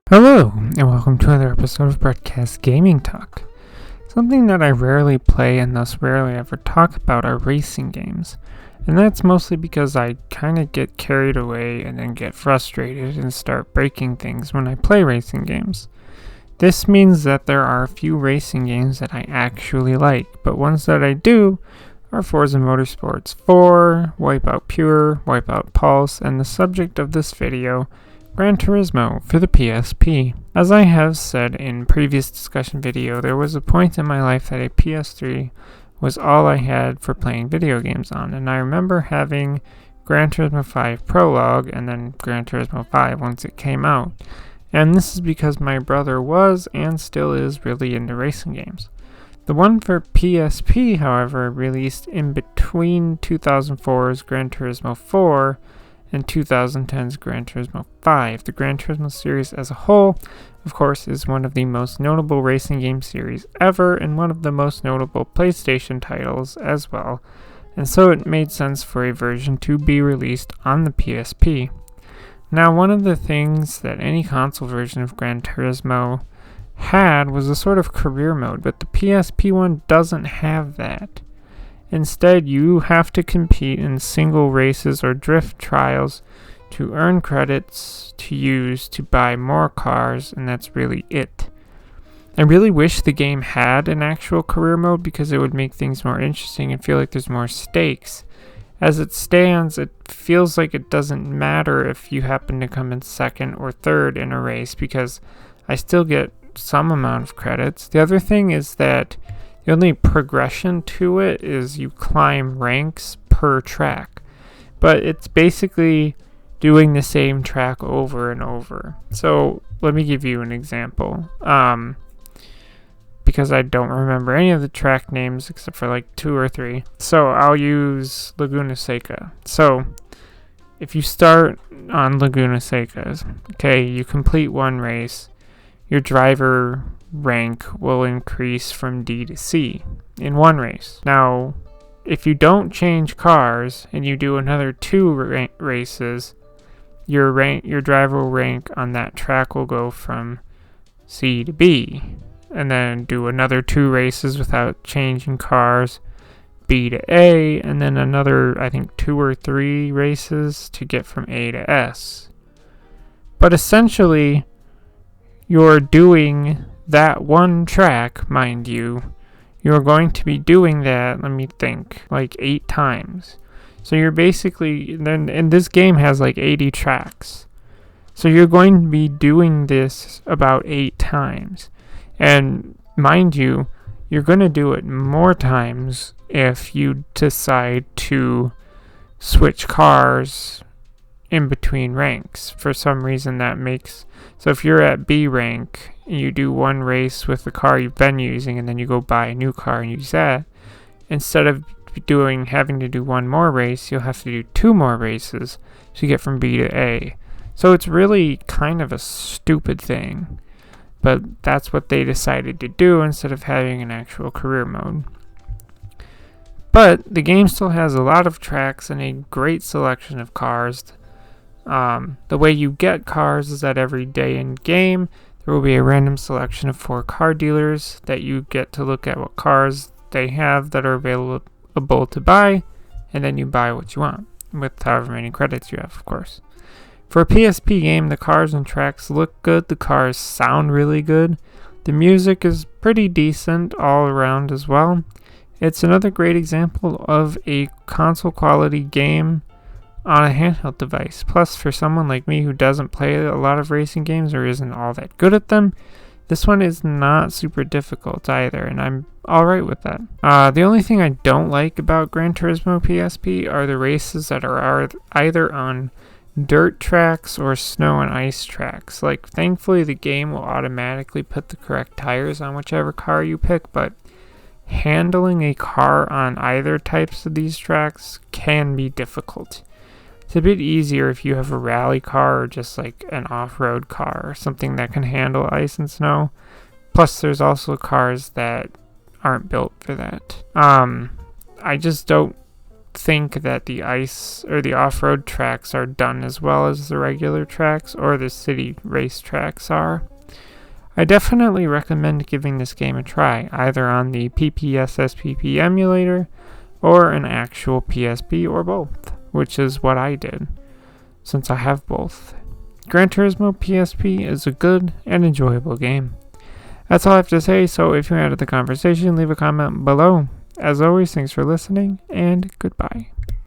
Hello, and welcome to another episode of Broadcast Gaming Talk. Something that I rarely play and thus rarely ever talk about are racing games. And that's mostly because I kind of get carried away and then get frustrated and start breaking things when I play racing games. This means that there are a few racing games that I actually like, but ones that I do are Forza Motorsports 4, Wipeout Pure, Wipeout Pulse, and the subject of this video, Gran Turismo for the PSP. As I have said in previous discussion video, there was a point in my life that a PS3 was all I had for playing video games on, and I remember having Gran Turismo 5 Prologue and then Gran Turismo 5 once it came out. And this is because my brother was and still is really into racing games. The one for PSP, however, released in between 2004's Gran Turismo 4 and 2010's Gran Turismo 5. The Gran Turismo series as a whole, of course, is one of the most notable racing game series ever and one of the most notable PlayStation titles as well, and so it made sense for a version to be released on the PSP. Now, one of the things that any console version of Gran Turismo had was a sort of career mode, but the PSP one doesn't have that. Instead, you have to compete in single races or drift trials to earn credits to use to buy more cars, and that's really it. I really wish the game had an actual career mode because it would make things more interesting and feel like there's more stakes. As it stands, it feels like it doesn't matter if you happen to come in second or third in a race because I still get some amount of credits. The other thing is that the only progression to it is you climb ranks per track, but it's basically doing the same track over and over. So let me give you an example, because I don't remember any of the track names except for like 2 or 3. So I'll use Laguna Seca. So if you start on Laguna Seca, okay, you complete one race, your driver rank will increase from D to C in one race. Now, if you don't change cars and you do another 2 races, your driver rank on that track will go from C to B, and then do another 2 races without changing cars, B to A, and then another, I think, 2 or 3 races to get from A to S. But essentially, you're doing that one track, mind you, you're going to be doing that, let me think, like 8 times. So you're basically, and this game has like 80 tracks. So you're going to be doing this about 8 times. And mind you, you're going to do it more times if you decide to switch cars in between ranks. For some reason that makes, so if you're at B rank and you do one race with the car you've been using and then you go buy a new car and use that, instead of having to do one more race, you'll have to do 2 more races to get from B to A. So it's really kind of a stupid thing, but that's what they decided to do instead of having an actual career mode. But the game still has a lot of tracks and a great selection of cars. The way you get cars is that every day in game there will be a random selection of 4 car dealers that you get to look at what cars they have that are available to buy, and then you buy what you want with however many credits you have, of course. For a PSP game, the cars and tracks look good, the cars sound really good, the music is pretty decent all around as well. It's another great example of a console quality game on a handheld device. Plus, for someone like me who doesn't play a lot of racing games or isn't all that good at them, this one is not super difficult either, and I'm alright with that. The only thing I don't like about Gran Turismo PSP are the races that are either on dirt tracks or snow and ice tracks. Like, thankfully the game will automatically put the correct tires on whichever car you pick, but handling a car on either types of these tracks can be difficult. It's a bit easier if you have a rally car or just like an off-road car or something that can handle ice and snow. Plus, there's also cars that aren't built for that. I just don't think that the ice or the off-road tracks are done as well as the regular tracks or the city race tracks are. I definitely recommend giving this game a try, either on the PPSSPP emulator or an actual PSP or both, which is what I did, since I have both. Gran Turismo PSP is a good and enjoyable game. That's all I have to say, so if you added the conversation, leave a comment below. As always, thanks for listening, and goodbye.